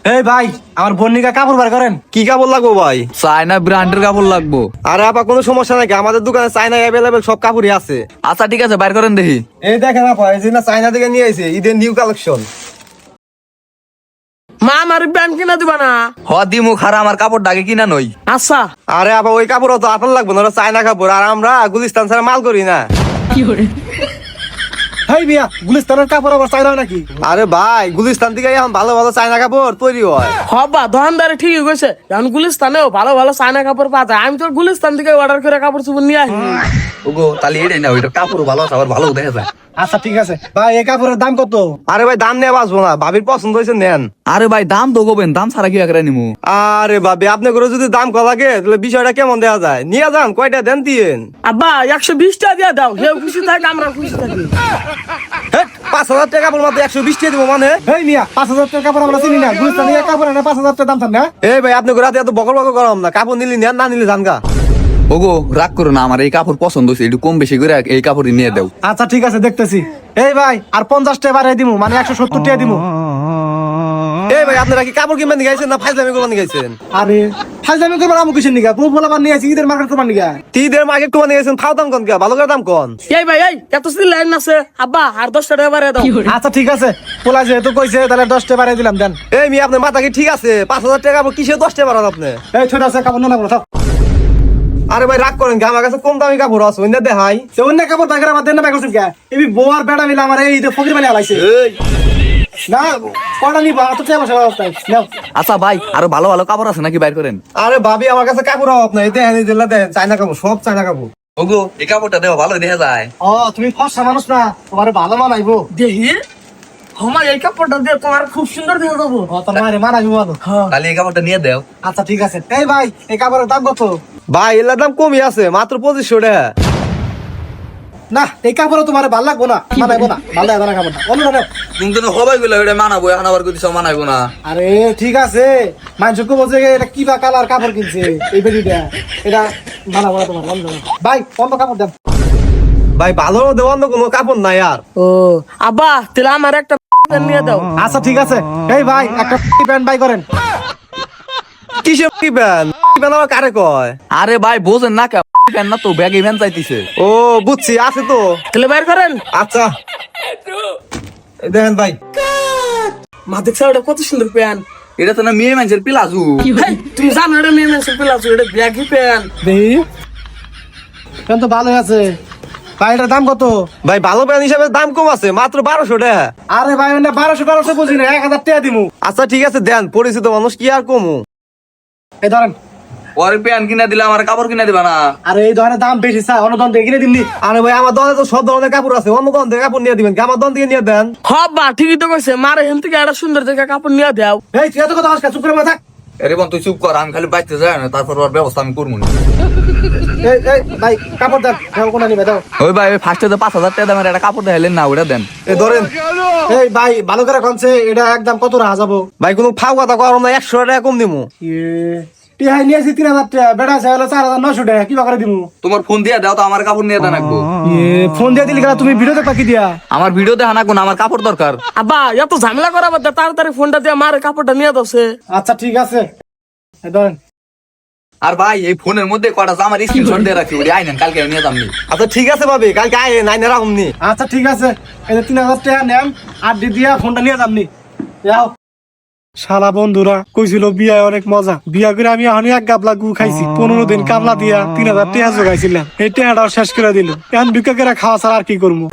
এই ভাই আমার বন্নিকা কাপড় বার করেন। কি কাপড় লাগবো ভাই? চায়না ব্র্যান্ডের কাপড় লাগবো। আরে আপা কোনো সমস্যা নাকি, আমাদের দোকানে চাইনা অ্যাভেলেবেল সব কাপড়ই আছে। আচ্ছা ঠিক আছে, বাইর করেন দেখি। এই দেখেন আপা, এই যে না চাইনা থেকে নিয়ে এসে ঈদের নিউ কালেকশন। মা আমার প্যান্ট কিনা দিবা না? হ দিমু, খারা আমার কাপড় ডাকে কিনা নই। আচ্ছা আরে আপা ওই কাপড় তো আপনার লাগবে না, ওরা চাইনা কাপড়, আর আমরা গুলিস্তান ছাড়া মাল করি না। হেই মিয়া, গুলিস্তানের কাপড় আবার চাই না নাকি? আরে ভাই গুলিস্তান থেকে এখন ভালো ভালো চাইনা কাপড় তৈরি হয়। হবা দোকানদারে ঠিকই কইছে, এখন গুলিস্তানেও ভালো ভালো চায়না কাপড় পাওয়া যায়। আমি তো গুলিস্তান থেকে অর্ডার করে কাপড় চোপড় নিয়ে আসি। ওগো তাহলে এটাই না, ওইটা কাপড় ভালো আছে, আবার ভালো দেখা যায়। আচ্ছা ঠিক আছে ভাই, এই কাপড়ের দাম কত? আরে ভাই দাম নিয়ে বাঁচবো না, ভাবির পছন্দ হয়েছে নেন। আরে ভাই দাম তো গোবেন, দাম ছাড়া কি করে নিমু? আরে ভাবি আপনি করে যদি দাম কম লাগে তাহলে বিষয়টা কেমন দেওয়া যায়, নিয়ে যান, কয়টা দেন দিন। আব্বা 120 টাকা দিয়ে দাও, কেউ খুশি থাকে আমরা খুশি থাকি। 5,000 টাকা কাপড় মাত্র 120 টাকা দিব মানে? এই মিয়া, 5,000 টাকা কাপড় আমরা চিনি না। গুলিস্তানের কাপড় এনে 5,000 টাকা দাম থান না? এই ভাই আপনি রাতে এত বকর বকর করাম না, কাপড় নিলি নেন, না নিলি জানগা। ওগো রাগ করো না, আমার এই কাপড় পছন্দ হয়েছে, একটু কম বেশি করে এই কাপড়ই নিয়ে দাও। আচ্ছা ঠিক আছে, দেখতেছি। এই ভাই আর 50 টাকা বাড়াই দিমু, মানে 170 টাকা দিমু। এই ভাই আপনারা কি কাপড় কিনবেন গেছেন না ফাইজলামি করবেন গেছেন? আরে ফাজলামি করবার আমু কিসের নিগা? তুমি বলাবার নিয়ে আছি ঈদের মার্কেট করবার নিগা। তিদের মার্কেট কোন গেছেন, ফাও দাম কোন কে, ভালো করে দাম কোন? এই ভাই এই এত লাইন আছে, আব্বা আর 10 টাকা বাড়ায় দাও। আচ্ছা ঠিক আছে, পোলা যেহেতু কইছে তাহলে 10 টাকা বাড়াই দিলাম, দেন। এই মি আপনার মাথা কি ঠিক আছে? 5,000 টাকা কাপড় কিসে 10 টাকা বাড়ান আপনি? এই ছোট আছে কাপড় না থাক। আরে ভাই রাগ করেন কি, আমার কাছে কম দামি কাপড় আছে, ওই না দেখাই। সে অন্য কাপড় বাইরে আমার দেন না, বাইরে কে এই বোয়ার বেড়া মিলে আমার এই ঈদে ফকির বানিয়ে আলাইছে। এই না কটা নিবা তো চাই বসে নাও। আচ্ছা ভাই আরো ভালো ভালো কাপড় আছে নাকি, বাইর করেন। আরে ভাবি আমার কাছে কাপড় অভাব নাই, দেখেন এই দিলা দেখেন চাইনা কাপড়, সব চাইনা কাপড়। ওগো এই কাপড়টা দেও, ভালো দেখা যায়। ও তুমি ফর্সা মানুষ না, তোমার ভালো মানাইবো। দেখি আমার এই কাপড়টা দিয়ে তোমার খুব সুন্দর দেখে দেবো। ও তোমার মানাইবো ভালো। তাহলে এই কাপড়টা নিয়ে দাও। আচ্ছা ঠিক আছে। এই ভাই এই কাপড়ের দাম কত? ভাই এলার দাম কমই আছে, মাত্র 2500 টাকা। না এই কাপড় তোমার ভালো লাগবো না, মানাইবো না, ভালো লাগবে না কাপড়টা, অন্য না। তুমি তো সবাই গুলো এটা মানাবো, এখন আবার কিছু মানাইবো না। আরে ঠিক আছে, মানুষ বলছে এটা কি বা কালার কাপড় কিনছে এই বেডিটা, এটা মানাবো না তোমার, অন্য না। ভাই অন্য কাপড় দেন। ভাই ভালো দেওয়ার কোনো কাপড় নাই আর। ও আব্বা তাহলে আমার একটা প্যান্ট নিয়ে দাও। আচ্ছা ঠিক আছে। এই ভাই একটা প্যান্ট বাই করেন। কিসে কিবেন আবার কারে কয়? আরে ভাই বোঝেন না কেন, না তো ব্যাগ ইভেন্ট চাইতেছে। ও বুঝছি, আছে তো। তাহলে বাইর করেন। আচ্ছা এই দেখেন ভাই, মা দেখছো এটা কত সুন্দর প্যান্ট। এটা তো না মেয়ে মানুষের পিলাজু। হেই, তুমি জানো এটা মেয়ে মানুষের প্লাস, এটা ব্যাগি প্যান্ট। দেখি প্যান্ট তো ভালোই আছে। ভাই এটার দাম কত? ভাই ভালো প্যান্ট হিসাবে দাম কম আছে, মাত্র 1200 টাকা। আরে ভাই 1200 বুঝি না, 1000 টাকা দিমু। আচ্ছা ঠিক আছে দেন, পরিচিত মানুষ কি আর কমু। এই ধরেন। ওর প্যান্ট কিনা দিলে আমার কাপড় কিনা দিবা না? আরে এই ধরনের দাম বেশি স্যার, অন্য দন দেখে দিমনি। আরে ভাই আমার দলে তো সব ধরনের কাপড় আছে, অন্য দন থেকে কাপড় নিয়ে দিবেন, আমার দন থেকে নিয়ে দেন। হবা ঠিকই তো কইছে, মারে হেন থেকে একটা সুন্দর দেখে কাপড় নিয়ে দাও। এই তুই এত কথা হাসকা, চুপ করে বসে থাক। আরে বোন তুই চুপ কর, আমি খালি বাইতে যাই না, তারপর ওর ব্যবস্থা আমি করবো না। এই এই ভাই কাপড় দেন, কোনা নিবে দাও। ওই ভাই ফার্স্টে তো 5,000 টাকা দামের একটা কাপড় দেখাইলেন না, ওটা দেন। এই ধরেন। এই ভাই ভালো করে কনছে এটা একদম কত রাখা যাবো? ভাই কোনো ফাও কথা কর না, 100 টাকা কম দিমু। টিহাই নিয়েছি 3000 টাকা, বেড়া চাইলে 4900 টাকা, কি করে দিমু? তোমার ফোন দিয়ে দাও তো, আমার কাপড় নিয়ে দেন রাখবো। ফোন দিয়ে দিলি কেন? তুমি ভিডিওতে পাকি দিয়া। আমার ভিডিও দেখা না কোন, আমার কাপড় দরকার। আব্বা এত ঝামেলা করা বাদ দাও, তাড়াতাড়ি ফোনটা দিয়ে মারে কাপড়টা নিয়ে দাওছে। আচ্ছা ঠিক আছে, এই ধরেন। আর ভাই এই ফোনের মধ্যে কটা জামার স্ক্রিনশট দিয়ে রাখি, ওই আইনেন কালকে নিয়ে যামনি। আচ্ছা ঠিক আছে ভাবি, কালকে আয় নাই না রাখুমনি। আচ্ছা ঠিক আছে, এই যে 3000 টাকা নেন আর দিয়া ফোনটা নিয়ে যামনি। যাও। শালা বন্ধুরা কইছিল বিয়ায় অনেক মজা, বিয়া করে আমি এখন এক গাবলা গু খাইছি, 15 দিন কামলা দিয়া 3000 টাকা জোগাইছিলাম, এই টাকাটাও শেষ করে দিল। এখন ভিক্ষা করে খাওয়া ছাড়া আর কি করবো?